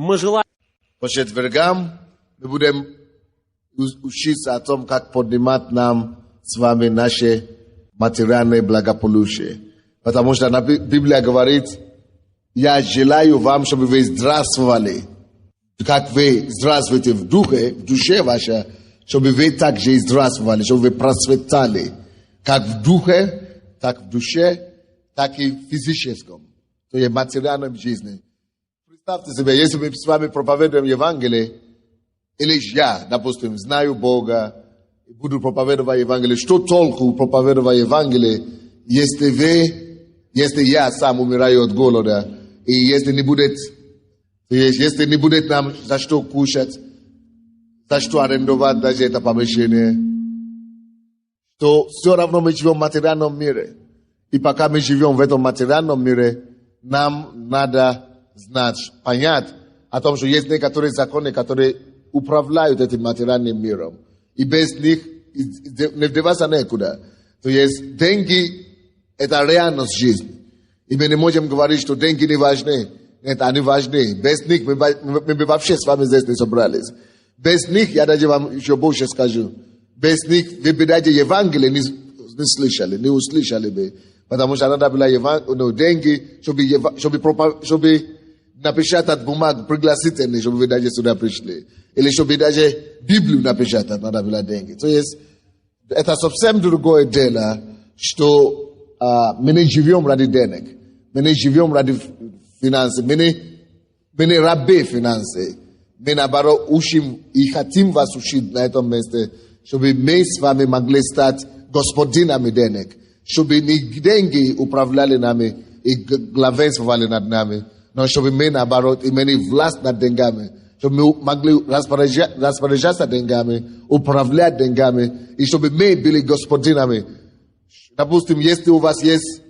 Мы желаем... По четвергам мы будем учиться о том, как поднимать нам с вами наше материальное благополучие. Потому что Библия говорит, я желаю вам, чтобы вы здравствовали. Как вы здравствуете в духе, в душе вашей, чтобы вы также здравствовали, чтобы вы процветали. Как в духе, так в душе, так и в физическом. То есть в материальной жизни. Представьте себе, если мы с вами проповедуем Евангелие, или я, допустим, знаю Бога, буду проповедовать Евангелие, что толку проповедовать Евангелие, если я сам умираю от голода, и если не будет нам за что кушать, за что арендовать даже это помещение, то все равно мы живем в материальном мире. И пока мы живем в этом материальном мире, нам надо знать, понять о том, что есть некоторые законы, которые управляют этим материальным миром. И без них не вдеваться некуда. То есть деньги – это реальность жизни. И мы не можем говорить, что деньги не важны. Нет, они важны. Без них мы бы вообще с вами здесь не собрались. Без них, я даже вам еще больше скажу, без них вы бы даже Евангелие не слышали, не услышали бы. Потому что надо было деньги, чтобы напечатать бумагу, пригласительные, чтобы вы даже сюда пришли. Или чтобы даже Библию напечатать, надо было деньги. То есть, это совсем другое дело, что мы не живем ради денег. Мы не живем ради финансов. Мы не рабы финансов. Мы, наоборот, учим и хотим вас учить на этом месте, чтобы мы с вами могли стать господинами денег. Чтобы не деньги управляли нами и главенствовали над нами, но чтобы мы, наоборот, имели власть над деньгами. Чтобы мы могли распоряжаться деньгами, управлять деньгами, и чтобы мы были господинами. Допустим, если у вас есть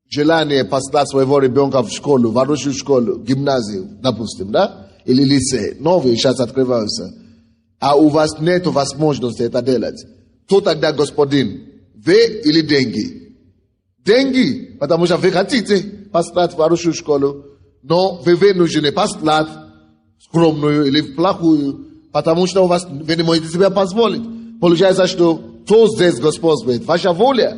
желание послать своего ребенка в школу, в хорошую школу, гимназию, допустим, да? Или лицей, новые сейчас открываются, а у вас нет возможности это делать, то тогда господин? Вы или деньги? Деньги, потому что вы хотите послать в хорошую школу, но вы вынуждены послать скромную или плохую, потому что у вас, вы не можете себе позволить. Получается, что кто здесь господствует? Ваша воля?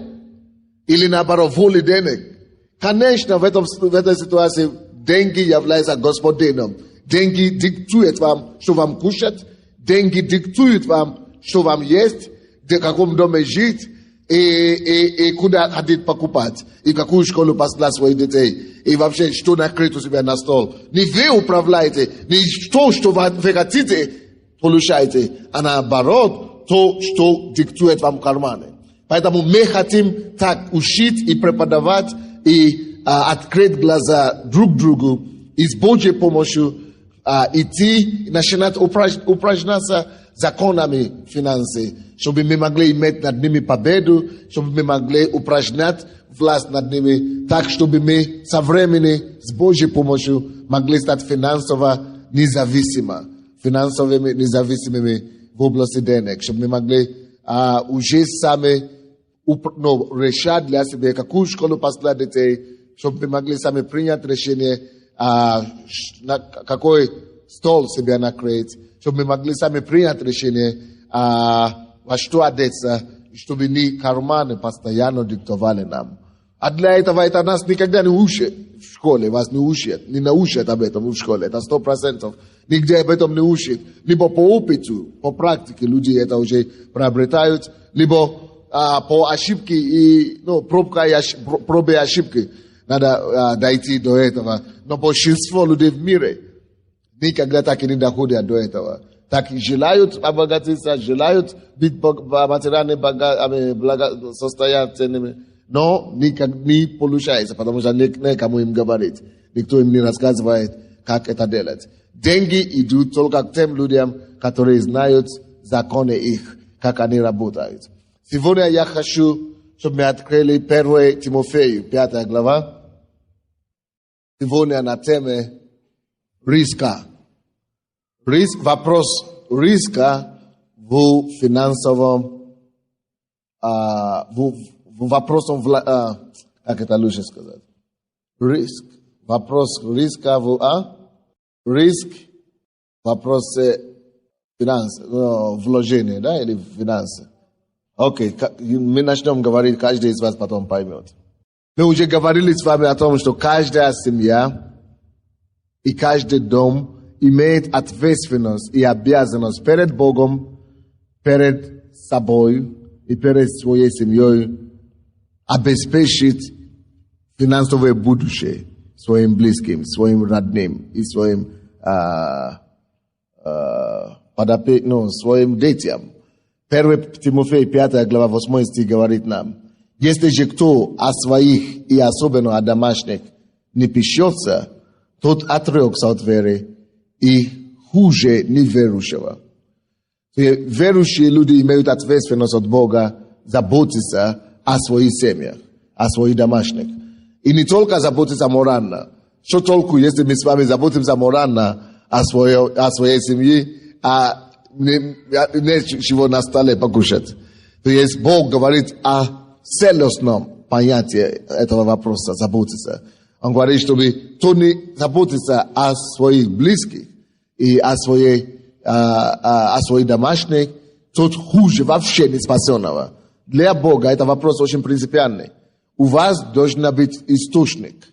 Или наоборот, воля денег? Конечно, в этой ситуации деньги являются господином. Деньги диктуют вам, что вам кушать. Деньги диктуют вам, что вам есть, в каком доме жить. И куда хотите покупать, и какую школу послать своих детей, и вообще, что накрыть у себя на стол. Не вы управляете, не то, что вы хотите, получаете, а наоборот, то, что диктует вам карманы. Поэтому мы хотим так учить и преподавать, и открыть глаза друг другу, и с Божьей помощью идти, начинать упражняться законами финансов, чтобы мы могли иметь над ними победу, чтобы мы могли упражнять власть над ними, так, чтобы мы со временем, с Божьей помощью, могли стать финансово независимыми в области денег, чтобы мы могли уже сами решать для себя, какую школу послать детей, чтобы мы могли сами принять решение, на какой стол себя накрыть, чтобы мы могли сами принять решение, во что одеться, чтобы не карманы постоянно диктовали нам. А для этого это нас никогда не учат в школе, вас не учат, не научат об этом в школе, это 100%. Нигде об этом не учат. Либо по опыту, по практике люди это уже приобретают, либо по ошибке и пробе ошибки надо дойти до этого. Но большинство людей в мире никогда так и не доходят до этого. Так и желают обогатиться, желают быть материально благосостоятельными, но никак не получается, потому что некому им говорить. Никто им не рассказывает, как это делать. Деньги идут только к тем людям, которые знают законы их, как они работают. Сегодня я хочу, чтобы мы открыли 1 Тимофею, 5 глава. Сегодня на теме риска. Вопрос риска в финансовом, вопросом, как это лучше сказать? Вопрос риска в риск, вопросы финансов, вложения, да, или финансы. Окей, мы начнем говорить, каждый из вас потом поймет. Мы уже говорили с вами о том, что каждая семья и каждый дом имеет ответственность и обязанность перед Богом, перед собой и перед своей семьей обеспечить финансовое будущее своим близким, своим родным и своим своим детям. 1 Тимофей 5 глава 8 стих говорит нам: если же кто о своих и особенно о домашних не печется, тот отрекся от веры и хуже неверующего. Верующие люди имеют ответственность от Бога заботиться о своих семьях, о своих домашних. И не только заботиться морально. Что толку, если мы с вами заботимся морально о своей семье, а нечего на столе покушать? То есть Бог говорит о целостном понятии этого вопроса, заботиться. Он говорит, чтобы кто не заботится о своих близких и о своих домашних, тот хуже вообще не спасенного. Для Бога это вопрос очень принципиальный. У вас должен быть источник,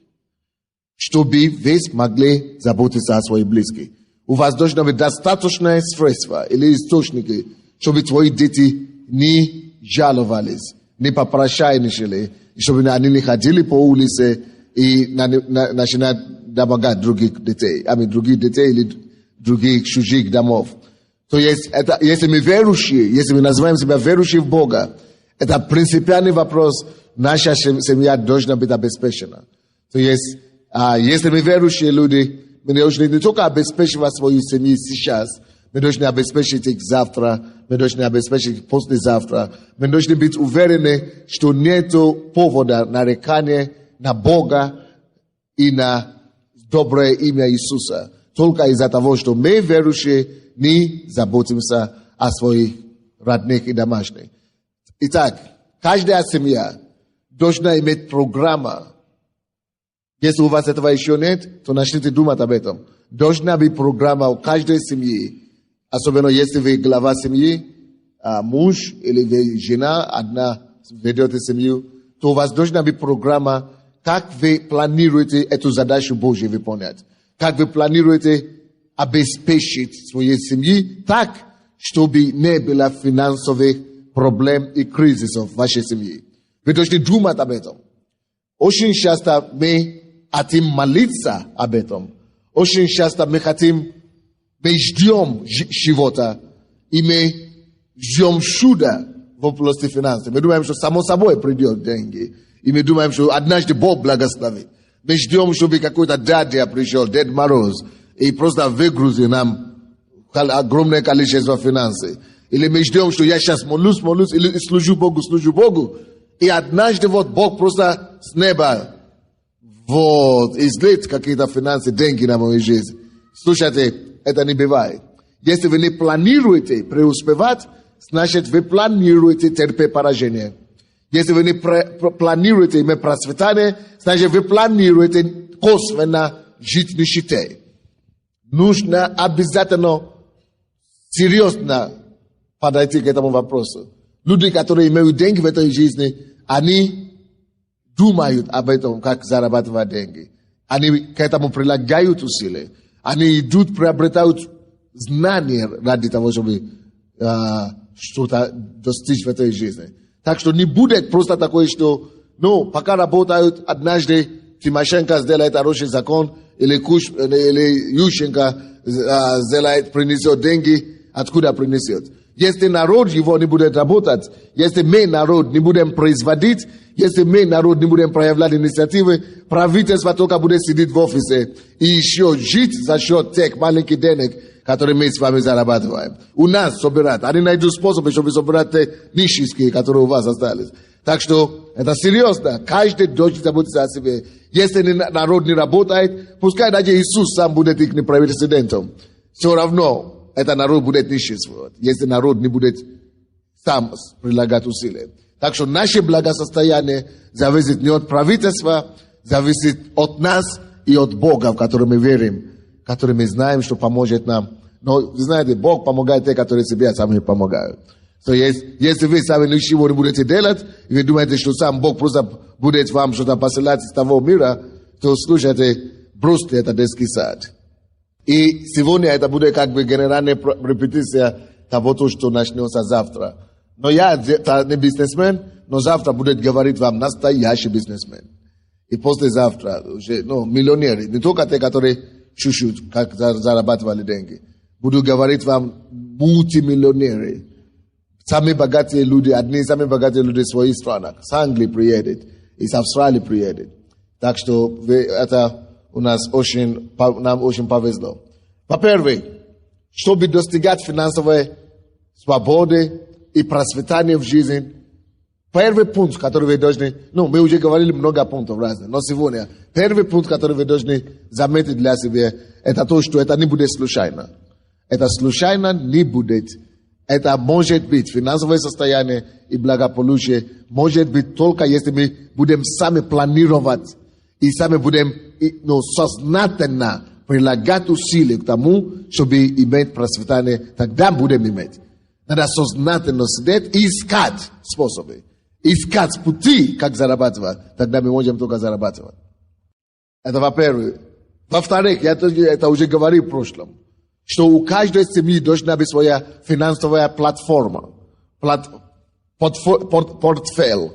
чтобы вы могли заботиться о своих близких. У вас должно быть достаточное средство или источники, чтобы твои дети не жаловались, не попрошайничали, чтобы они не ходили по улице и начинать домогать других детей, других детей или других чужих домов. То есть, это, если мы верующие, если мы называем себя верующие в Бога, это принципиальный вопрос, наша семья должна быть обеспечена. То есть, если мы верующие люди, мы должны не только обеспечивать свою семью сейчас, мы должны обеспечить их завтра, мы должны обеспечить их послезавтра. Мы должны быть уверены, что нет повода нарекания на Бога и на доброе имя Иисуса. Только из-за того, что мы, верующие, не заботимся о своих родных и домашних. Итак, каждая семья должна иметь программу. Если у вас этого еще нет, то начните думать об этом. Должна быть программа у каждой семьи. Особенно если вы глава семьи, муж или вы жена, одна ведете семью, то у вас должна быть программа, как вы планируете эту задачу Божью выполнять. Как вы планируете обеспечить своей семьи так, чтобы не было финансовых проблем и кризисов в вашей семье. Вы должны думать об этом. Очень часто мы хотим молиться об этом. Очень часто мы ждем чего-то, и мы ждем чуда в области финансов. Мы думаем, что само собой придет деньги. И мы думаем, что однажды Бог благословит. Мы ждем, чтобы какой-то дядя пришел, Дед Мороз, и просто выгрузил нам огромное количество финансов. Или мы ждем, что я сейчас молюсь, или служу Богу. И однажды вот Бог просто с неба излит какие-то финансы, деньги на мою жизнь. Слушайте, это не бывает. Если вы не планируете преуспевать, значит вы планируете терпеть поражение. Если вы не планируете иметь процветание, значит вы планируете косвенно жить в нищете. Нужно обязательно серьезно подойти к этому вопросу. Люди, которые имеют деньги в этой жизни, они думают об этом, как зарабатывать деньги. Они к этому прилагают усилия. Они идут, приобретают знания ради того, чтобы что-то достичь в этой жизни. Так что не будет просто такое, что, пока работают, однажды Тимошенко сделает хороший закон, или Ющенко принесет деньги, откуда принесет. Если народ его не будет работать, если мы, народ, не будем производить, если мы, народ, не будем проявлять инициативы, правительство только будет сидеть в офисе и еще жить за счет тех маленьких денег, которые мы с вами зарабатываем. У нас собирать. Они найдут способы, чтобы собирать те нищие, которые у вас остались. Так что это серьезно. Каждый должен заботиться о себе. Если народ не работает, пускай даже Иисус сам будет их президентом. Все равно этот народ будет нищенствовать, если народ не будет сам прилагать усилия. Так что наше благосостояние зависит не от правительства, зависит от нас и от Бога, в который мы верим, который мы знаем, что поможет нам. Но, вы знаете, Бог помогает те, которые себе сами помогают. So, если вы сами ничего не будете делать, и вы думаете, что сам Бог просто будет вам что-то посылать из того мира, то слушайте, бросьте это детский сад. И сегодня это будет как бы генеральная репетиция того, что начнется завтра. Но я не бизнесмен, но завтра будет говорить вам настоящий бизнесмен. И послезавтра уже, миллионеры, не только те, которые чуть-чуть, как зарабатывали деньги. Буду говорить вам мультимиллионеры. Самые богатые люди, одни из самых богатых людей в своих странах. С Англии приедет, из Австралии приедет. Так что это у нас нам очень повезло. Во-первых, чтобы достигать финансовой свободы и процветания в жизни, первый пункт, который вы должны, мы уже говорили много пунктов разных, но сегодня, первый пункт, который вы должны заметить для себя, это то, что это не будет случайно. Это случайно не будет. Это может быть финансовое состояние и благополучие, может быть только если мы будем сами планировать и сами будем сознательно прилагать усилия к тому, чтобы иметь процветание, тогда будем иметь. Надо сознательно сидеть и искать способы, искать пути, как зарабатывать, тогда мы можем только зарабатывать. Это во-первых. Во-вторых, я это уже говорил в прошлом, что у каждой семьи должна быть своя финансовая платформа, портфель,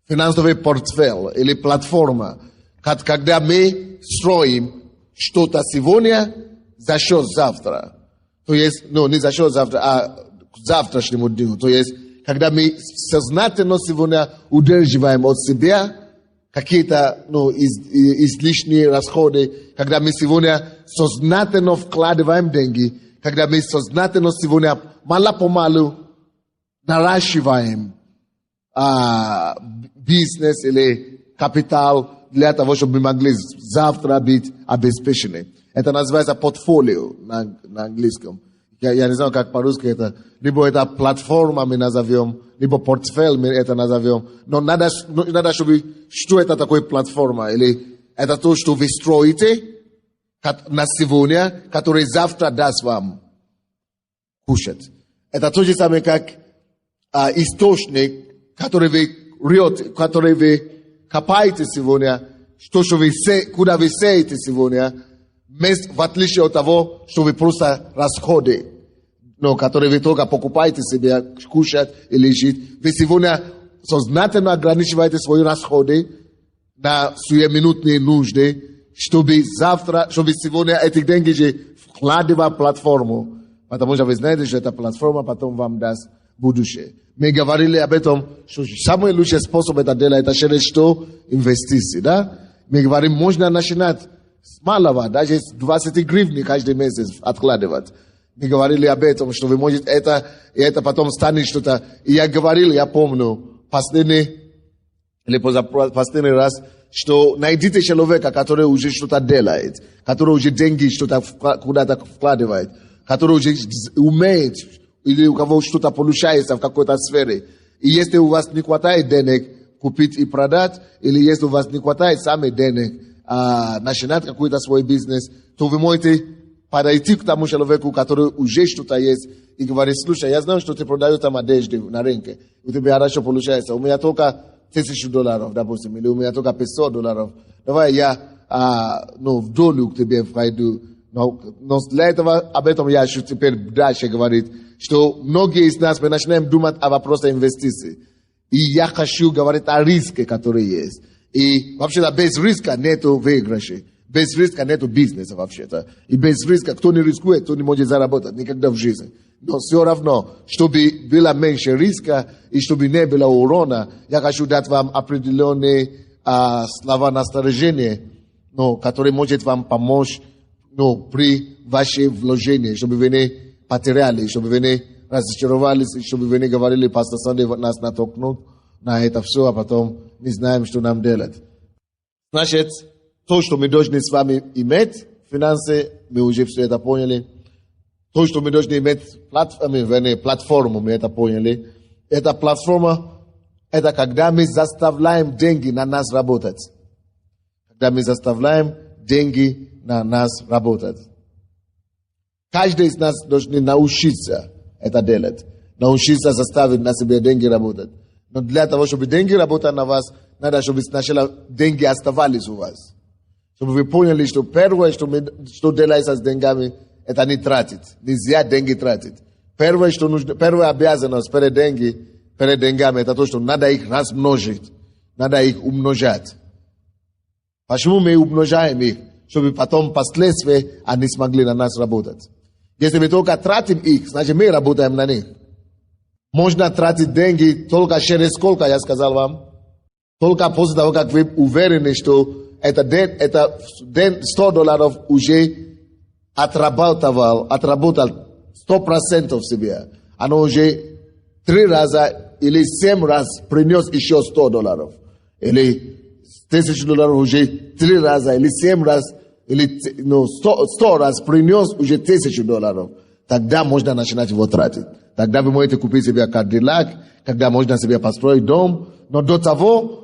финансовый портфель или платформа, когда мы строим что-то сегодня за счет завтра. То есть, не за счет завтра, а к завтрашнему дню. То есть, когда мы сознательно сегодня удерживаем от себя какие-то излишние расходы, когда мы сегодня сознательно вкладываем деньги, когда мы сознательно сегодня мало-помалу наращиваем бизнес или капитал для того, чтобы мы могли завтра быть обеспечены. Это называется портфолио на английском. Я не знаю, как по-русски это. Либо это платформа мы назовем, либо портфель мы это назовем. Но надо, чтобы... Что это такое платформа? Или это то, что вы строите на сегодня, который завтра даст вам кушать. Это то же самое, как источник, который вы копаете сегодня, куда вы сеете сегодня, в отличие от того, что вы просто расходы, которые вы только покупаете себе кушать или жить. Вы сегодня сознательно ограничиваете свои расходы на сиюминутные нужды, чтобы сегодня эти деньги же вкладывать в платформу. Потому что вы знаете, что эта платформа потом вам даст будущее. Мы говорили об этом, что самый лучший способ это делать, это через что? Инвестиции, да? Мы говорим, можно начинать с малого, даже с 20 гривен каждый месяц откладывать. Мы говорили об этом, что вы можете это потом станет что-то. И я говорил, я помню, последний раз, что найдите человека, который уже что-то делает, который уже деньги что-то куда-то вкладывает, который уже умеет, или у кого что-то получается в какой-то сфере. И если у вас не хватает денег купить и продать, или если у вас не хватает самих денег начинать какой-то свой бизнес, то вы можете подойти к тому человеку, который уже что-то есть, и говорить, слушай, я знаю, что ты продаешь там одежды на рынке, у тебя хорошо получается, у меня только $1000, допустим, или у меня только $500, давай я в долю к тебе войду. Но для этого, об этом я еще теперь дальше говорить, что многие из нас, мы начинаем думать о вопросе инвестиций. И я хочу говорить о риске, который есть. И вообще-то без риска нету выигрышей. Без риска нету бизнеса вообще-то. И без риска, кто не рискует, кто не может заработать никогда в жизни. Но все равно, чтобы было меньше риска и чтобы не было урона, я хочу дать вам определенные слова насторожения, которые могут вам помочь при вашем вложении, чтобы вы не потеряли, чтобы вы не разочаровались, чтобы вы не говорили, пастор Санди нас натолкнул на это все, а потом не знаем, что нам делать. Значит, то, что мы должны с вами иметь, финансы, мы уже все это поняли. То, что мы должны иметь платформу, мы это поняли. Эта платформа, это когда мы заставляем деньги на нас работать. Когда мы заставляем деньги на нас работать. каждый из нас должен научиться это делать. Научиться заставить на себе деньги работать. Но для того, чтобы деньги работали на вас, надо, чтобы сначала деньги оставались у вас. Чтобы вы поняли, что первое, что делается с деньгами, это не тратить. Нельзя деньги тратить. Первое, что нужно, первая обязанность перед деньгами, это то, что надо их размножить. Надо их умножать. Почему мы умножаем их? Чтобы потом, впоследствии, они смогли на нас работать. Если мы только тратим их, значит, мы работаем на них. Можно тратить деньги только через сколько, я сказал вам? Только после того, как вы уверены, что это $100 уже отработал 100% себе. Оно уже 3 раза или 7 раз принес еще $100. Или $1000 уже 3 раза или 7 раз, или 100 раз принес уже $1000. Тогда можно начинать его тратить. Тогда вы можете купить себе Кадиллак, когда можно себе построить дом. Но до того,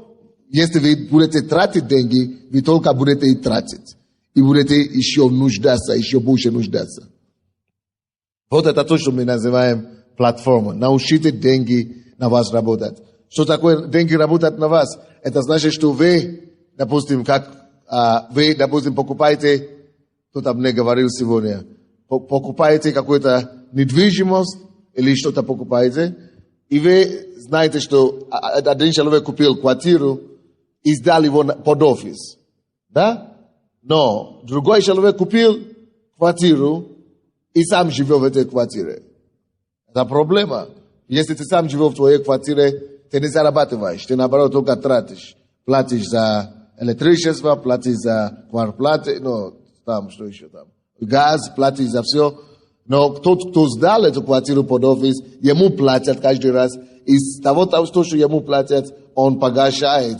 если вы будете тратить деньги, вы только будете их тратить. И будете еще нуждаться, еще больше нуждаться. Вот это то, что мы называем платформа. Научите деньги на вас работать. Что такое деньги работать на вас? Это значит, что вы, допустим, покупаете, кто-то мне говорил сегодня, покупаете какую-то недвижимость или что-то покупаете, и вы знаете, что один человек купил квартиру и сдал его под офис. Да? Но другой человек купил квартиру и сам живет в этой квартире. Это проблема. Если ты сам живешь в твоей квартире, ты не зарабатываешь, ты наоборот только тратишь. Платишь за электричество, платишь за квартплату, что еще там? Газ, платишь за все. Но тот, кто сдал эту квартиру под офис, ему платят каждый раз. И с того, что ему платят, он погашает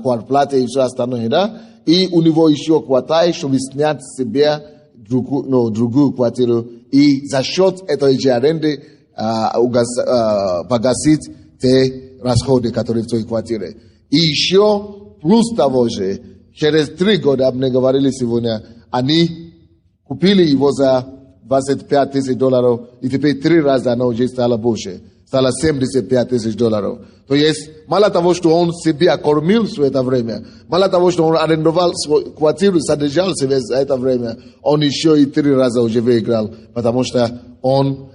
квартплату и все остальное, да? И у него еще хватает, чтобы снять себе другую квартиру. И за счет этой же аренды погасить те расходы, которые в твоей квартире. И еще, плюс того же, через 3 года, мне говорили сегодня, они купили его за $25,000, и теперь 3 раза оно уже стало больше. Стало $75,000. То есть, мало того, что он себя кормил все это время, мало того, что он арендовал свою квартиру, содержал себя за это время, он еще и 3 раза уже выиграл, потому что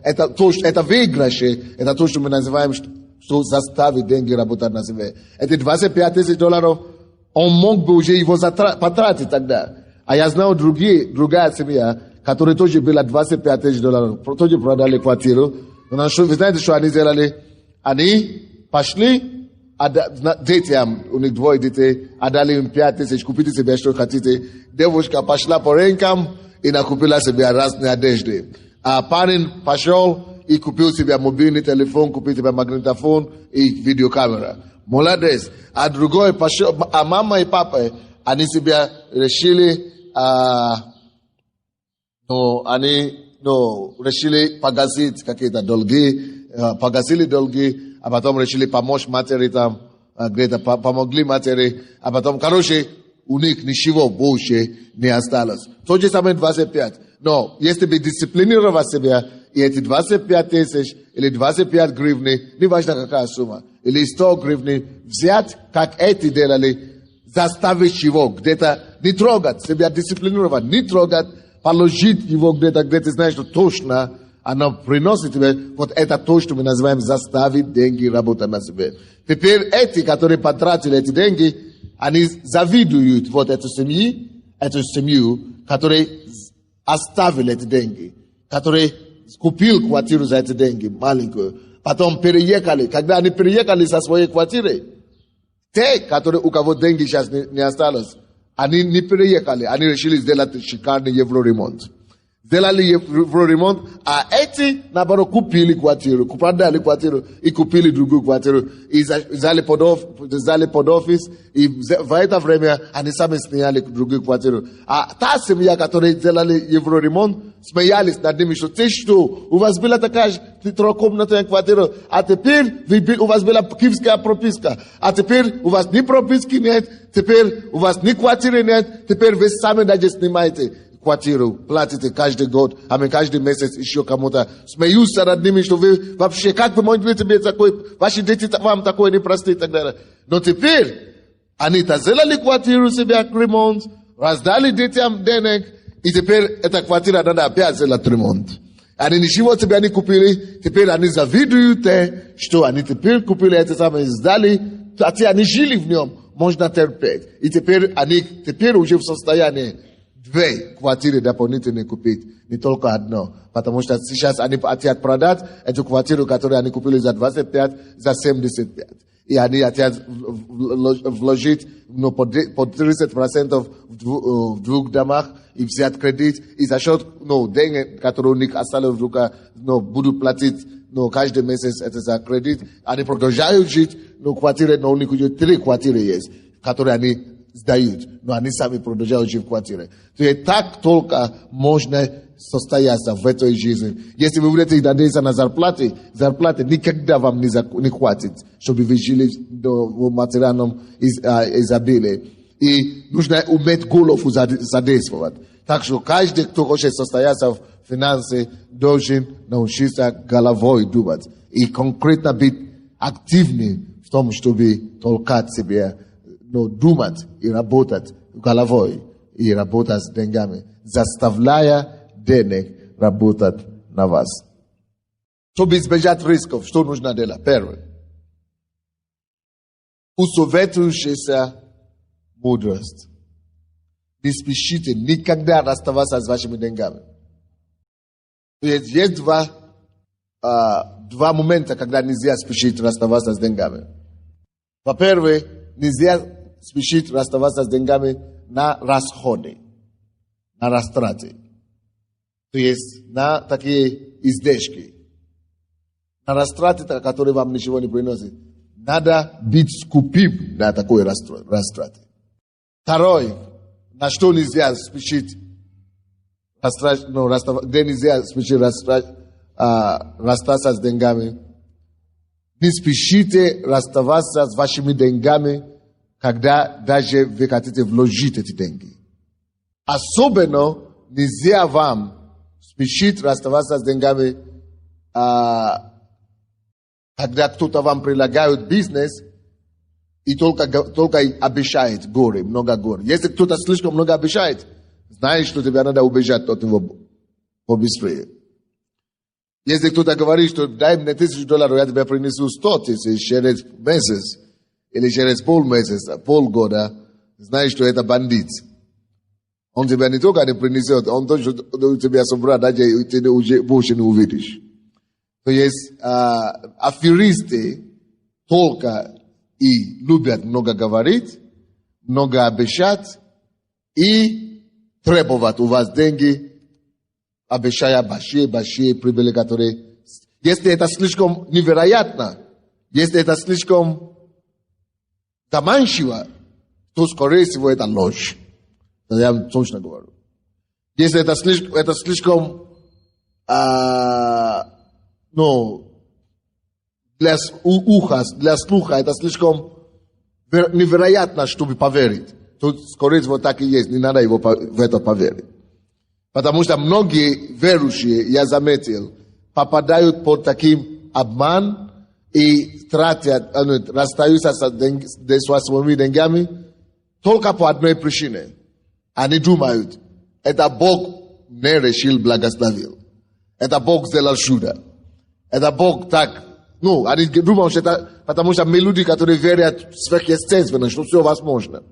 это выигрыш, это то, что мы называем, что заставит деньги работать на себе. Эти $25,000, он мог бы уже его потратить тогда. А я знал другая семья, которая тоже была $25,000, тоже продали квартиру. Но вы знаете, что они сделали? Они пошли, детям, у них 2 детей, отдали им 5,000, купите себе, что хотите. Девушка пошла по рынкам и накупила себе разные одежды. А парень пошел и купил себе мобильный телефон, купил себе магнитофон и видеокамера. Молодец. А другой пошел, а мама и папа, они себе решили, решили погасить какие-то долги, погасили долги, а потом решили помочь матери там, где-то помогли матери, а потом, у них ничего больше не осталось. То же самое 25. Но если бы дисциплинировать себя, и эти 25 тысяч или 25 гривны, не важно какая сумма, или 100 гривны, взять, как эти делали, заставить его где-то не трогать, себя дисциплинировать, не трогать, положить его где-то, где ты знаешь, что точно оно приносит тебе. Вот это то, что мы называем заставить деньги работать на себе. Теперь эти, которые потратили эти деньги, они завидуют вот эту семью, которые оставили эти деньги, которые купил квартиру за эти деньги, маленькую. Потом переехали. Когда они переехали со своей квартиры, те, которые, у кого деньги сейчас не осталось, они не переехали, они решили сделать шикарный евроремонт. Сделали евроремонт, а эти, наоборот, купили квартиру, продали квартиру и купили другую квартиру. И взяли под офис, и в это время они сами сняли другую квартиру. А та семья, которая сделали евроремонт, смеялись над ними, что ты что, у вас была такая трехкомнатная квартира, а теперь у вас была киевская прописка, а теперь у вас ни прописки нет, теперь у вас ни квартиры нет, теперь вы сами даже снимаете. квартиру, платите каждый год, каждый месяц еще кому-то. Смеются над ними, что вы вообще, как вы можете себе такой, ваши дети вам такое не простят и так далее. Но теперь они-то сделали квартиру себе, ремонт, раздали детям денег, и теперь эта квартира надо опять сделать ремонт. Они ничего себе не купили, теперь они завидуют, что они теперь купили это самое, сдали, хотя они жили в нем, можно терпеть. И теперь они теперь уже в состоянии две квартиры дополнительно купить, не только одно. Потому что сейчас они хотят продать эту квартиру, которую они купили за 25, за 75. И они хотят вложить под 30% в двух домах и взять кредит. И за счет денег, которые у них остались в руках, будут платить каждый месяц это за кредит. Они продолжают жить, квартиры, но у них уже 3 квартиры есть, которые они сдают. Но они сами продолжают жить в квартире. То есть так только можно состояться в этой жизни. Если вы будете надеяться на зарплаты никогда вам не хватит, чтобы вы жили в материальном изобилии. И нужно уметь голову задействовать. Так что каждый, кто хочет состояться в финансе, должен научиться головой думать. И конкретно быть активным в том, чтобы толкать себе, думать и работать головой и работать с деньгами, заставляя денег работать на вас. Чтобы избежать рисков, что нужно делать? Первое. Усоветующаяся мудрость. Не спешите никогда расставаться с вашими деньгами. Есть два момента, когда нельзя спешить расставаться с деньгами. Во-первых, нельзя спешить расставаться с деньгами на расходы, на растраты. То есть на такие издержки. На растраты, которые вам ничего не приносят. Надо быть скупым на такой растраты. Второе, на что нельзя спешить где нельзя спешить расстаться с деньгами. Не спешите расставаться с вашими деньгами, когда даже вы хотите вложить эти деньги. Особенно нельзя вам спешить расставаться с деньгами, когда кто-то вам предлагает бизнес и только обещает горе, много горе. Если кто-то слишком много обещает, знаешь, что тебе надо убежать от него побыстрее. Если кто-то говорит, что дай мне $1000, я тебе принесу 100 000 через месяц или через полгода, знаешь, что это бандит. Он тебя не только не принесет, он тоже тебя собрать, даже ты уже больше не увидишь. То есть аферисты только и любят много говорить, много обещать и требовать у вас деньги, обещая большие прибыли, которые... Если это слишком невероятно, если это слишком заманчиво, то, скорее всего, это ложь. Я вам точно говорю. Если это слишком для уха, для слуха, это слишком невероятно, чтобы поверить. То, скорее всего, так и есть. Не надо его в это поверить. Потому что многие верующие, я заметил, попадают под таким обман и тратят, расстаются со своими деньгами только по одной причине. Они думают, это Бог не решил, благословил. Это Бог сделал чудо. Это Бог так. Они думают, что это, потому что мы люди, которые верят сверхъестественно, что все возможно.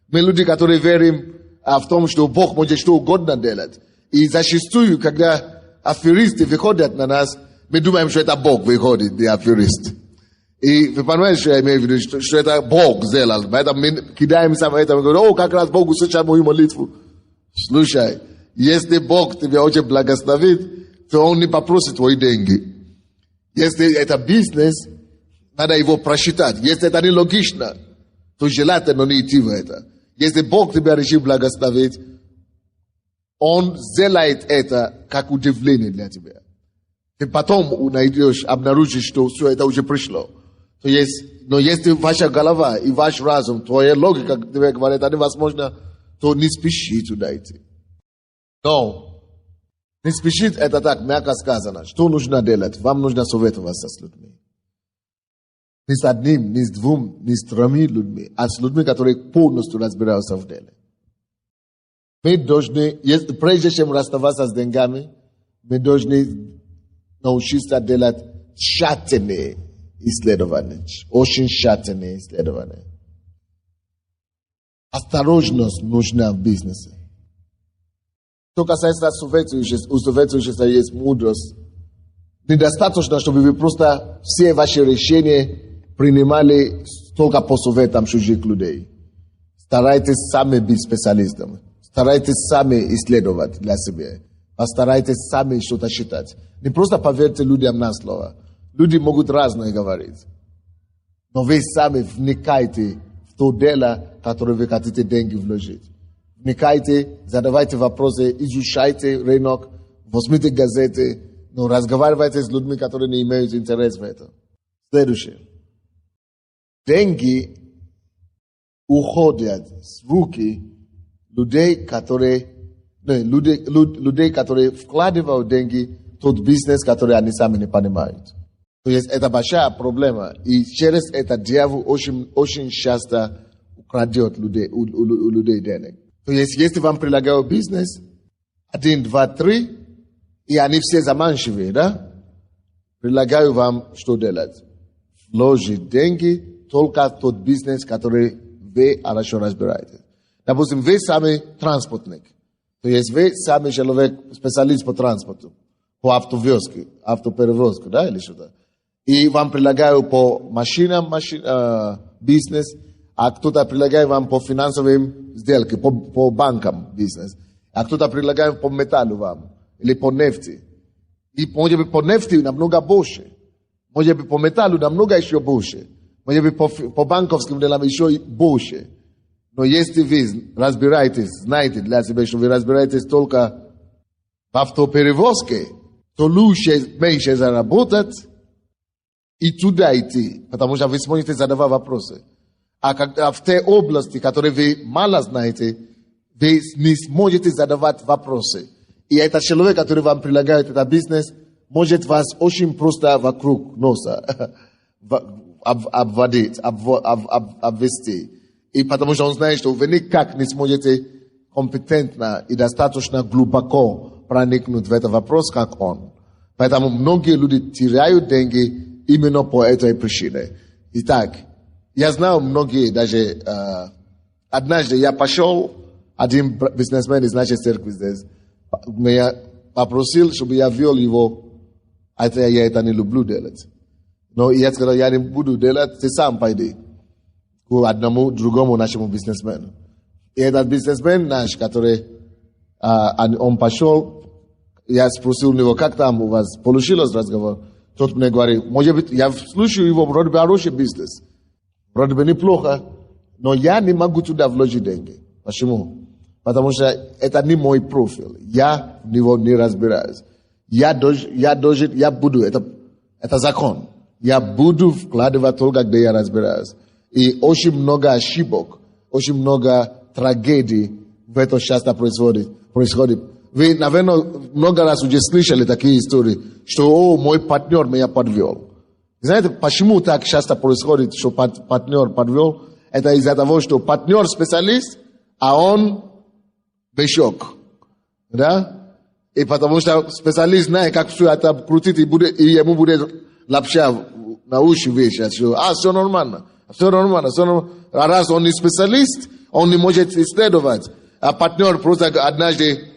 Мы люди, которые верим в том, что Бог может что угодно делать. И зачастую, когда аферисты выходят на нас, мы думаем, что это Бог выходит, the аферист. И вы понимаете, что я имею в виду, что это Бог сделал. Поэтому мы кидаемся в это, мы говорим, как раз Бог услышал мою молитву. Слушай, если Бог тебя очень благословит, то Он не попросит твои деньги. Если это бизнес, надо его просчитать. Если это нелогично, то желательно не идти в это. Если Бог тебя решил благословить, Он сделает это как удивление для тебя. Ты потом найдешь, обнаружишь, что все это уже пришло. То есть, но если ваша голова и ваш разум, твоя логика тебе говорит, это невозможно, то не спеши туда идти. Но не спешит это так, мягко сказано. Что нужно делать? Вам нужно советоваться с людьми. Не с одним, не с двум, не с тремя людьми, а с людьми, которые полностью разбираются в деле. Мы должны, прежде чем расставаться с деньгами, мы должны научиться делать тщательные исследования. Очень тщательные исследования. Осторожность нужна в бизнесе. Что касается советующихся, у советующихся есть мудрость. Недостаточно, чтобы вы просто все ваши решения принимали только по советам чужих людей. Старайтесь сами быть специалистами. Старайтесь сами исследовать для себя. Постарайтесь сами что-то считать. Не просто поверьте людям на слово. Люди могут разное говорить. Но вы сами вникайте в то дело, которое вы хотите деньги вложить. Вникайте, задавайте вопросы, изучайте рынок, возьмите газеты, но разговаривайте с людьми, которые не имеют интерес в этом. Следующее. Деньги уходят с руки людей, которые вкладывают деньги в тот бизнес, который они сами не понимают. То есть это большая проблема. И через это дьявол очень часто украдет у людей денег. То есть если вам предлагают бизнес, 1, 2, 3, и они все заманчивые, да? Предлагаю вам что делать? Вложить деньги только в тот бизнес, который вы хорошо разбираетесь. Допустим, вы сами транспортник. То есть вы сами человек, специалист по транспорту, по автоперевозке, да, или что-то. И вам предлагают по машинам бизнес, а кто-то предлагает вам по финансовым сделкам, по банкам бизнес, а кто-то предлагает по металлу вам, или по нефти. И может быть по нефти намного больше, может быть по металлу намного еще больше, может быть по банковским делам еще больше. Но если вы разбираетесь, знаете для себя, что вы разбираетесь только в автоперевозке, то лучше меньше заработать и туда идти, потому что вы сможете задавать вопросы. А когда в те области, которые вы мало знаете, вы не сможете задавать вопросы. И этот человек, который вам предлагает этот бизнес, может вас очень просто вокруг носа обвести. И потому что он знает, что вы никак не сможете компетентно и достаточно глубоко проникнуть в этот вопрос, как он. Поэтому многие люди теряют деньги именно по этой причине. Итак, я знаю многие, даже однажды я пошел, один бизнесмен из нашей церкви здесь, меня попросил, чтобы я вел его, хотя я это не люблю делать. Но я сказал, я не буду делать, ты сам пойди к одному другому нашему бизнесмену. И этот бизнесмен наш, который, он пошел, я спросил у него, как там у вас получилось разговор? Тот мне говорит, может быть, я слушаю его, вроде бы хороший бизнес, вроде бы неплохо, но я не могу туда вложить деньги. Почему? Потому что это не мой профиль. Я в него не разбираюсь. Я буду, это закон. Я буду вкладывать только, где я разбираюсь. И очень много ошибок, очень много трагедий в этом часто происходит. Вы, наверное, много раз уже слышали такие истории, что мой партнер меня подвел. Знаете, почему так часто происходит, что партнер подвел? Это из-за того, что партнер специалист, а он бешок. Да? И потому что специалист знает, как все это крутить, и ему будет лапша на уши вешать. Все нормально. Все нормально. А раз он не специалист, он не может исследовать. А партнер просто однажды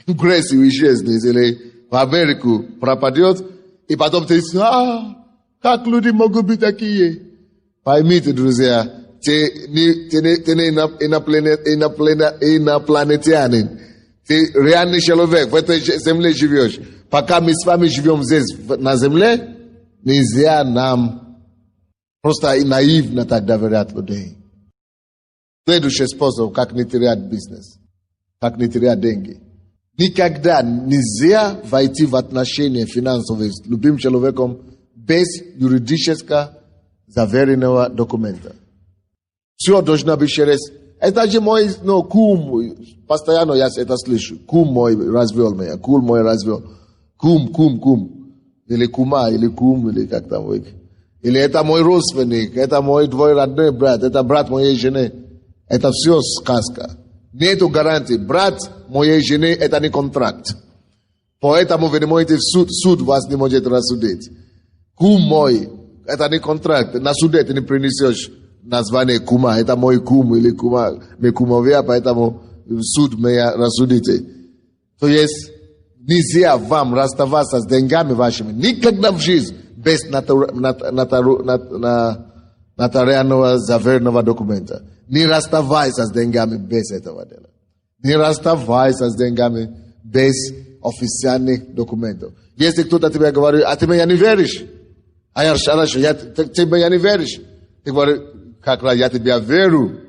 в Грецию исчезнет или в Америку пропадет, и потом ты как люди могут быть такие? Поймите, друзья, ты не инопланетянин. Ты реальный человек, в этой земле живешь. Пока мы с вами живем здесь, на земле, нельзя нам просто наивно так доверять людей. Следующий способ, как не терять бизнес, как не терять деньги. Никогда нельзя войти в отношения финансовые с любым человеком без юридически заверенного документа. Все должно быть через Это же мой, ну, кум, постоянно я это слышу. Кум мой развел меня, кум мой развел. Кум. Или кума, или кум, или как там вы. Или это мой родственник, это мой двоюродный брат, это брат моей жены. Это все сказка. Нету гарантии. Брат моей жены, это не контракт. Поэтому вы не можете в суд вас не может рассудить. Кум мой, это не контракт. На суде ты не принесешь название кума. Это мой кум или кума. Мы кумовья, поэтому в суд меня рассудите. То есть нельзя вам расставаться с деньгами вашими никогда в жизни без нотариального заверенного документа. Не расставайся с деньгами без этого дела. Не расставайся с деньгами без официальных документов. Если кто-то тебе говорит, а ты меня не веришь? А я хорошо, ты меня не веришь? Ты говоришь, как раз я тебя верю,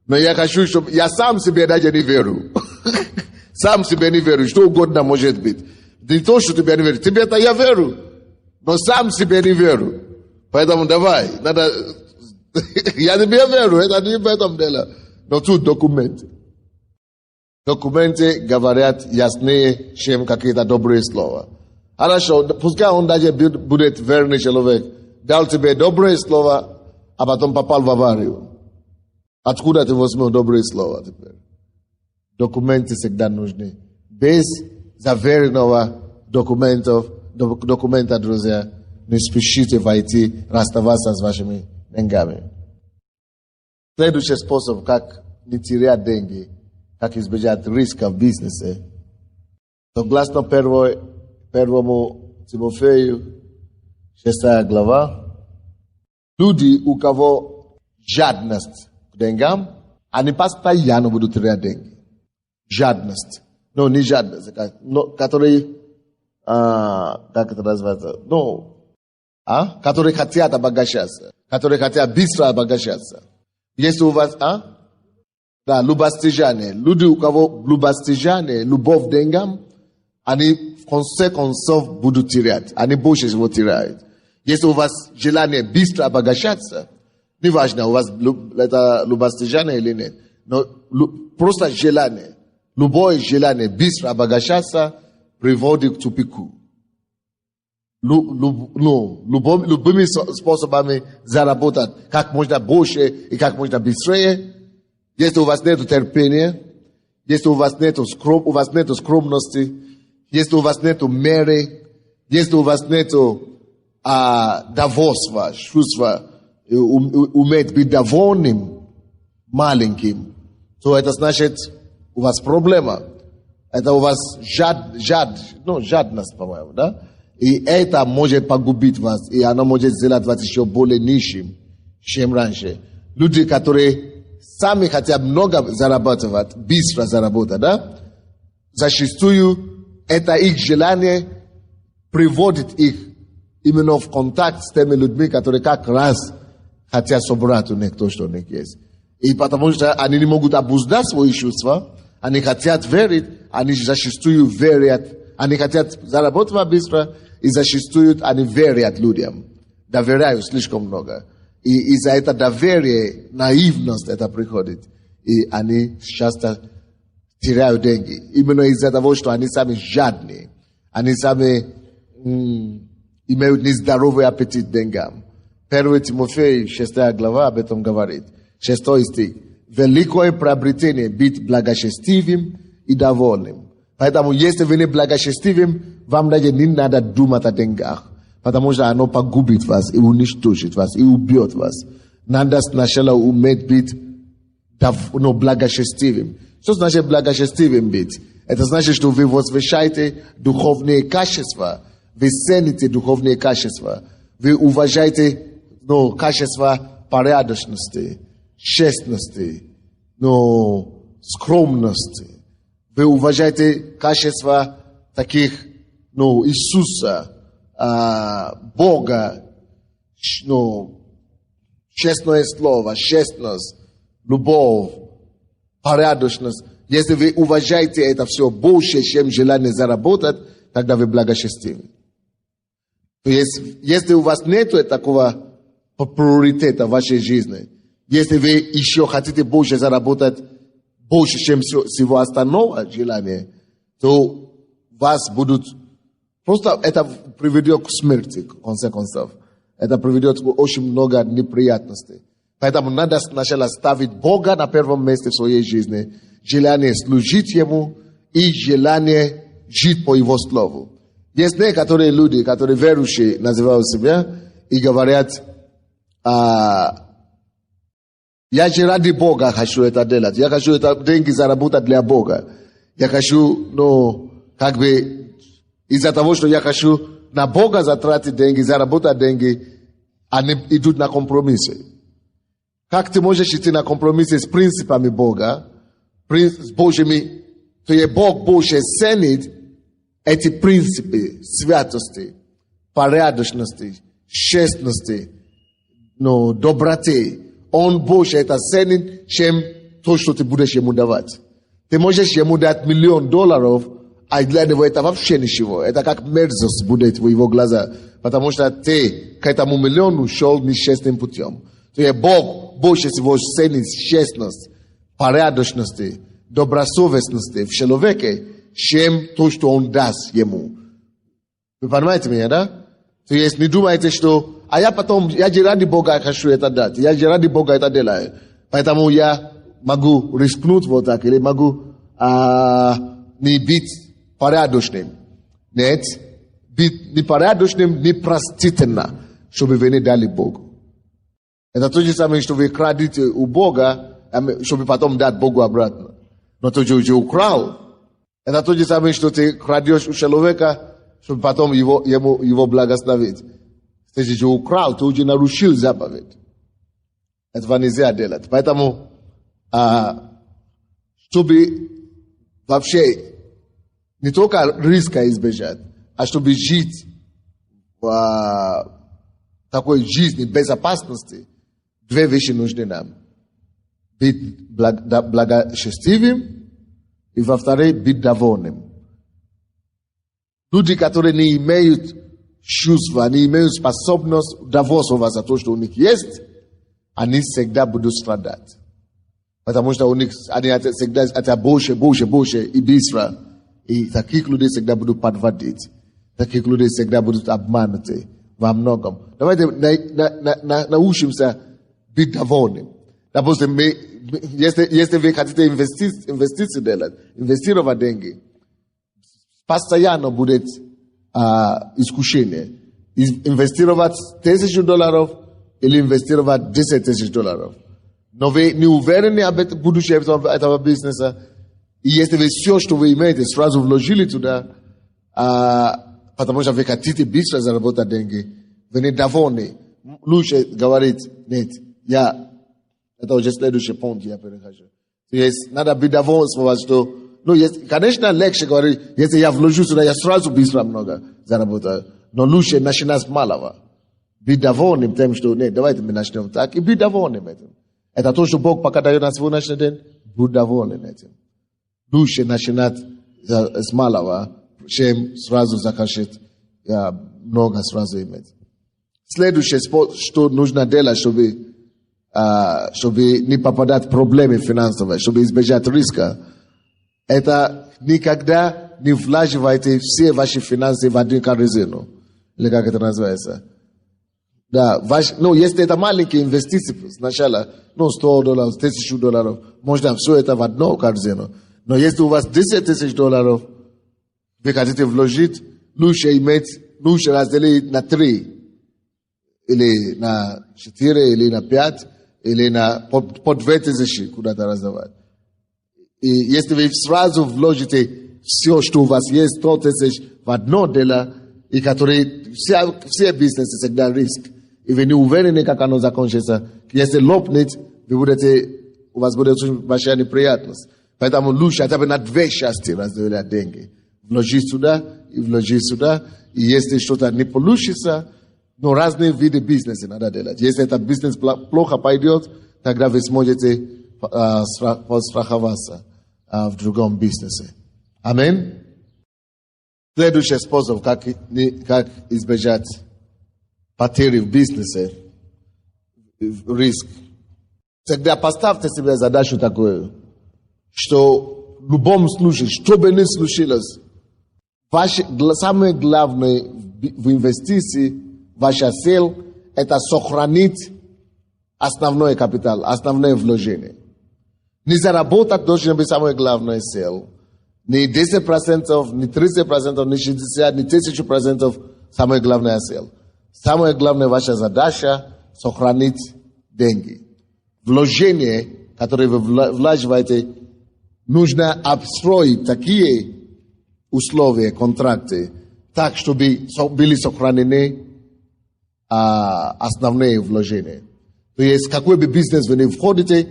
но я хочу, чтобы я сам себе даже не верю. Сам себе не верю, что угодно может быть. Не то, что тебе не верю. Тебе-то я верю, но сам себе не верю. Поэтому давай, надо... Я тебе верю, это не в этом дело. Но тут документы. Документы говорят яснее, чем какие-то добрые слова. Хорошо, пускай он даже будет верный человек. Дал тебе добрые слова, а потом попал в аварию. Откуда ты возьмешь добрые слова теперь? Документы всегда нужны. Без заверенного документа, друзья, не спешите войти, расставаться с вашими деньгами. Следующий способ, как не терять деньги, как избежать риска в бизнесе. Согласно первому Тимофею, 6 глава, люди, у кого жадность к деньгам, они постоянно будут терять деньги. Жадность. Ну, не жадность, но которые, как это называется? Ну, которые хотят обогащаться, которые хотят быстро обогащаться. Если у вас, да, любостяжание. Люди, у кого любостяжание, любовь к деньгам, они в конце концов будут терять. Они больше всего теряют. Если у вас желание быстро обогащаться, неважно, у вас это любостяжание или нет, но просто желание, любое желание быстро обогащаться приводит к тупику. Любыми способами заработать как можно больше и как можно быстрее. Если у вас нет терпения, если у вас нет скромности, если у вас нет меры, если у вас нет довольства, чувства, уметь быть довольным маленьким, то это значит, у вас проблема. Это у вас жадность, по-моему, да? И это может погубить вас, и оно может сделать вас еще более нищим, чем раньше. Люди, которые сами хотят много зарабатывать, быстро заработать, да? Зачастую это их желание приводит их именно в контакт с теми людьми, которые как раз хотят собрать у них то, что у них есть. И потому что они не могут обуздать свои чувства, они хотят верить, они зачастую верят, они хотят заработать быстро, и зачастую они верят людям, доверяют слишком много. И из-за этого доверия, наивность это приходит. И они часто теряют деньги. Именно из-за того, что они сами жадные. Они сами имеют нездоровый аппетит деньгам. 1 Тимофей, 6 глава об этом говорит. 6 стих. Великое приобретение быть благочестивым и довольным. Поэтому, если вы не благочестивым, вам даже не надо думать о деньгах. Потому что оно погубит вас и уничтожит вас, и убьет вас. Надо сначала уметь быть благочестивым. Что значит благочестивым быть? Это значит, что вы возвышаете духовные качества. Вы цените духовные качества. Вы уважаете качества порядочности, честности, скромности. Вы уважаете качества таких, Иисуса, Бога, честное слово, честность, любовь, порядочность. Если вы уважаете это все больше, чем желание заработать, тогда вы благочестивы. То есть, если у вас нет такого приоритета в вашей жизни, Если вы еще хотите больше заработать, больше, чем всего остального желания, то вас будут... Просто это приведет к смерти, в конце концов. Это приведет к очень много неприятностей. Поэтому надо сначала ставить Бога на первом месте в своей жизни. Желание служить Ему и желание жить по Его Слову. Есть некоторые люди, которые верующие называют себя и говорят, я же ради Бога хочу это делать. Я хочу это деньги заработать для Бога. Я хочу, из-за того, что я хочу на Бога затратить деньги, заработать деньги, они идут на компромиссы. Как ты можешь идти на компромиссы с принципами Бога, с Божьими, то и Бог больше ценит эти принципы святости, порядочности, честности, доброты. Он больше это ценит, чем то, что ты будешь ему давать. Ты можешь ему дать $1 миллион, а для него это вообще ничего. Это как мерзость будет в его глазах. Потому что ты к этому миллиону шел нечестным путем. То есть Бог больше всего ценит честность, порядочность, добросовестность в человеке, чем то, что он даст ему. Вы понимаете меня, да? То есть не думайте, что... я же ради Бога хочу это дать. Я же ради Бога это делаю. Поэтому я могу рискнуть вот так. Или могу не быть порядочным. Нет. Быть непорядочным, непростительно, чтобы вы не дали Богу. Это то же самое, что вы крадете у Бога, чтобы потом дать Богу обратно. Но то, что ты украл, это то же самое, что ты крадешь у человека, чтобы потом его благословить. Если ты украл, ты уже нарушил заповедь. Этого нельзя делать. Поэтому, чтобы вообще не только риска избежать, а чтобы жить в такой жизни безопасности, две вещи нужны нам. Быть благочестивым и, во-вторых, быть довольным. Люди, которые не имеют чувства, не имеют способность довольствоваться за то, что у них есть, они всегда будут страдать. Потому что у них они всегда это больше и быстро. И таких людей всегда будут подводить. Таких людей всегда будут обмануты во многом. Давайте научимся быть довольным. Допустим, если вы хотите инвестиции делать, инвестировать деньги, постоянно будет искушение. Инвестировать $1000 или инвестировать $10 000. Но вы не уверены об будущем этого бизнеса. И если вы все, что вы имеете, сразу вложили туда, потому что вы хотите быстро заработать деньги, вы не довольны. Лучше говорить, нет, это уже следующий пункт я перехожу. То есть надо быть довольным, что, конечно, легче говорить, если я вложу сюда, я сразу быстро много заработаю. Но лучше начинать с малого. Быть довольным тем, что, нет, давайте мы начнем так, и быть довольным этим. Это то, что Бог пока дает на сегодняшний день, будь доволен этим. Лучше начинать с малого, чем сразу захотеть много сразу иметь. Следующее, что нужно делать, чтобы не попадать в проблемы финансовые, чтобы избежать риска, это никогда не вложивайте все ваши финансы в один корзину. Или как это называется? Да, если это маленькие инвестиции сначала, $100, $1000, можно все это в одну корзину. Но если у вас $10 000, вы хотите вложить, лучше разделить на 3, или на 4, или на 5, или по 2000 куда-то раздавать. И если вы сразу вложите все, что у вас есть, 100 000 в одно дело, и которые все бизнесы всегда риск, и вы не уверены, как оно закончится, если лопнет, у вас будет очень большая неприятность. Поэтому лучше хотя бы на 2 части разделять деньги. Вложить сюда и вложить сюда. И если что-то не получится, разные виды бизнеса надо делать. Если этот бизнес плохо пойдет, тогда вы сможете подстраховаться в другом бизнесе. Аминь. Следующий способ, как избежать потери в бизнесе, риск. Всегда поставьте себе задачу такую, что в любом случае, что бы ни случилось, самое главное в инвестиции, ваша цель, это сохранить основной капитал, основное вложение. Не заработать должен быть самое главное цель. Не 10%, не 30%, не 60%, не 1000% самая главная цель. Самая главная ваша задача – сохранить деньги. Вложение, которое вы вложиваете, нужно обстроить такие условия, контракты, так, чтобы были сохранены основные вложения. То есть, какой бы бизнес вы не входите,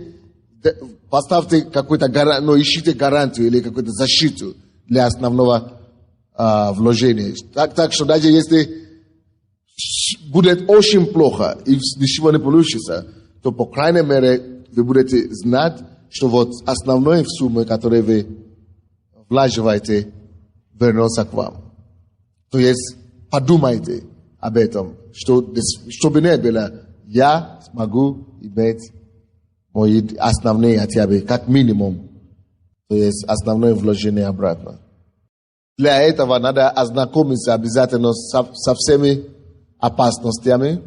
поставьте какую-то ищите гарантию или какую-то защиту для основного вложения. Так что даже если будет очень плохо и ничего не получится, то, по крайней мере, вы будете знать, что вот основной сумма, которую вы вложиваете, вернется к вам. То есть, подумайте об этом, чтобы не было, я смогу иметь мои основные хотя бы, как минимум, то есть основное вложение обратно. Для этого надо ознакомиться обязательно со всеми опасностями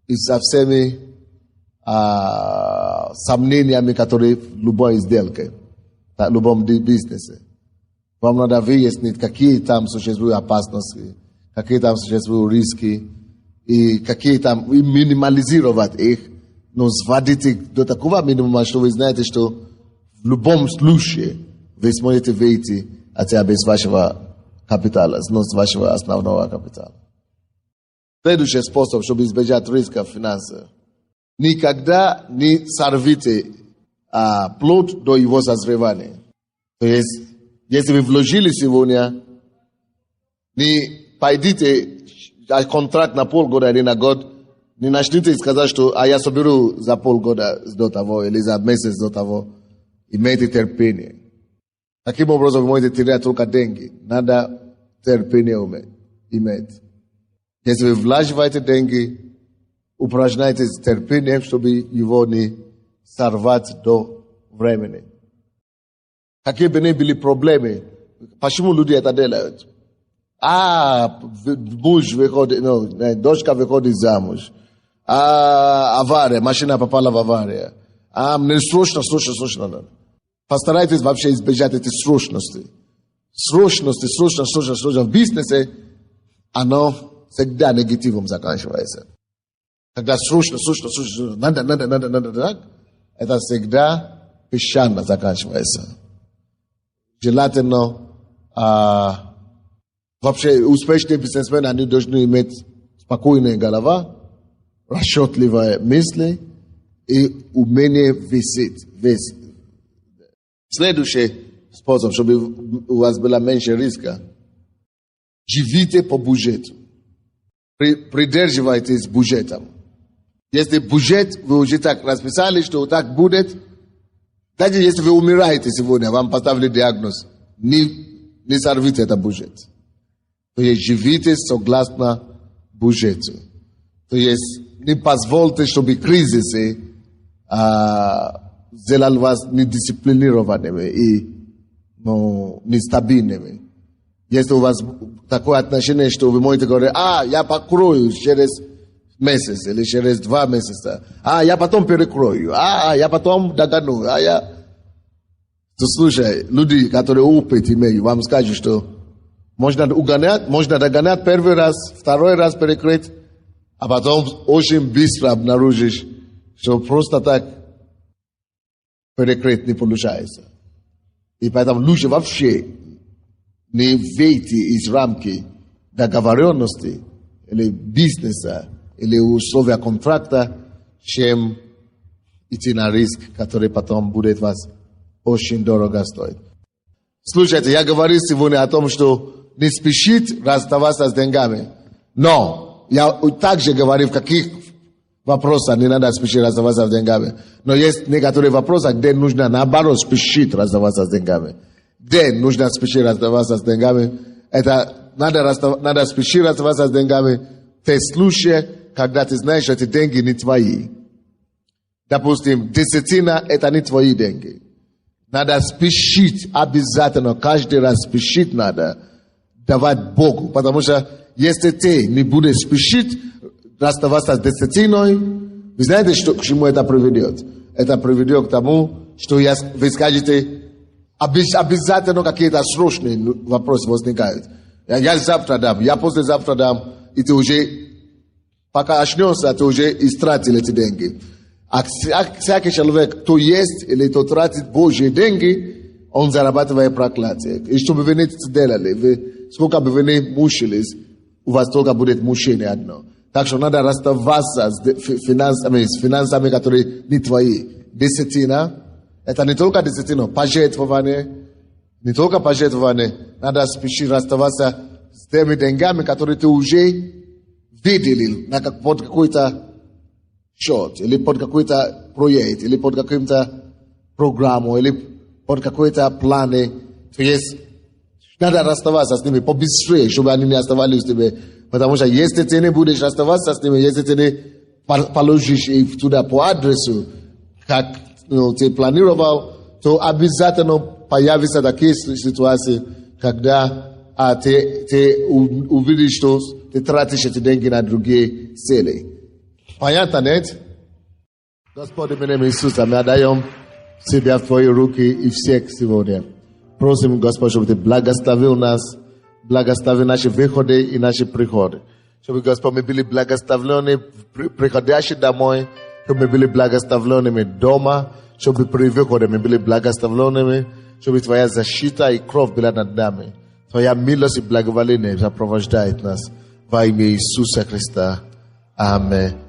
и со всеми сомнениями, которые в любой сделке, в любом бизнесе. Вам надо выяснить, какие там существуют опасности, какие там существуют риски, и какие там, и минимализировать их, но сводить их до такого минимума, что вы знаете, что в любом случае вы сможете выйти хотя бы из вашего капитала, с вашего основного капитала. Следующий способ, чтобы избежать риска в финансах. Никогда не сорвите плод до его созревания. То есть, если вы вложили сегодня, не пойдите контракт на полгода или на год, не начните сказать, что я соберу за полгода до того или за месяц до того. Имейте терпение. Таким образом, вы можете терять только деньги. Надо терпение иметь. Если вы вложиваете деньги, упражняйте терпение, чтобы его не сорвать до времени. Какие бы ни были проблемы, почему люди это делают? Муж выходит, дочка выходит замуж. Авария, машина попала в аварию. Мне срочно. Постарайтесь вообще избежать этой срочности. Срочно. В бизнесе оно всегда негативом заканчивается. Когда срочно, надо, это всегда песчано заканчивается. Желательно, вообще успешные бизнесмены, они должны иметь спокойная голова, расчетливые мысли и умение весить. Следующий способ, чтобы у вас было меньше риска. Живите по бюджету. Придерживайтесь бюджетом. Если бюджет, вы уже так расписали, что так будет, даже если вы умираете сегодня, вам поставили диагноз, не сорвите этот бюджет. То есть живите согласно бюджету. То есть не позвольте, чтобы кризисы сделали вас недисциплинированными и нестабильными. Если у вас такое отношение, что вы можете говорить, я покрою через месяц или через 2 месяца, я потом перекрою, я потом догону, То слушай, люди, которые опыт имеют, вам скажут, что можно догонять первый раз, второй раз перекрыть, а потом очень быстро обнаружишь, что просто так перекрыть не получается. И поэтому лучше вообще не выйти из рамки договоренности или бизнеса, или условия контракта, чем идти на риск, который потом будет вас очень дорого стоить. Слушайте, я говорил сегодня о том, что не спешить расставаться с деньгами. Но я также говорил, в каких вопросах не надо спешить расставаться с деньгами. Но есть некоторые вопросы, где нужно наоборот спешить расставаться с деньгами. Где нужно спешить расставаться с деньгами, это надо спешить расставаться с деньгами в те случаи, когда ты знаешь, что эти деньги не твои. Допустим, десятина – это не твои деньги. Надо спешить, обязательно, каждый раз спешить надо давать Богу. Потому что если ты не будешь спешить расставаться с десятиной, вы знаете, что, к чему это приведет? Это приведет к тому, что вы скажете, обязательно какие-то срочные вопросы возникают. Я завтра дам, я послезавтра дам, и ты уже, пока очнешься, ты уже истратил эти деньги. А всякий человек, кто есть или кто тратит Божьи деньги, он зарабатывает проклятие. И что бы вы не сделали, сколько бы вы не мучились, у вас только будет мучение одно. Так что надо расставаться с финансами, которые не твои. Десятина, это не только десятина, пожертвование, не только пожертвование, надо спешить расставаться с теми деньгами, которые ты уже видели под какой-то счет, или под какой-то проект, или под каким-то программу, или под какой-то планы. То есть надо расставаться с ними побыстрее, чтобы они не оставались с тобой. Потому что если ты не будешь расставаться с ними, если ты не положишь их туда по адресу, как ты планировал, то обязательно появятся такие ситуации, когда ты увидишь, что ты тратишь эти деньги на другие цели. Понятно, нет? Господи, именем Иисуса, мы отдаем себя в Твои руки и всех сегодня. Просим, Господь, чтобы Ты благословил нас, благословил наши выходы и наши приходы. Чтобы, Господь, мы были благословлены, приходящие домой, чтобы мы были благословленными дома, чтобы при выходе мы были благословленными, чтобы Твоя защита и кровь была над нами. Твоя милость и благоволение сопровождает нас во имя Иисуса Христа. Аминь.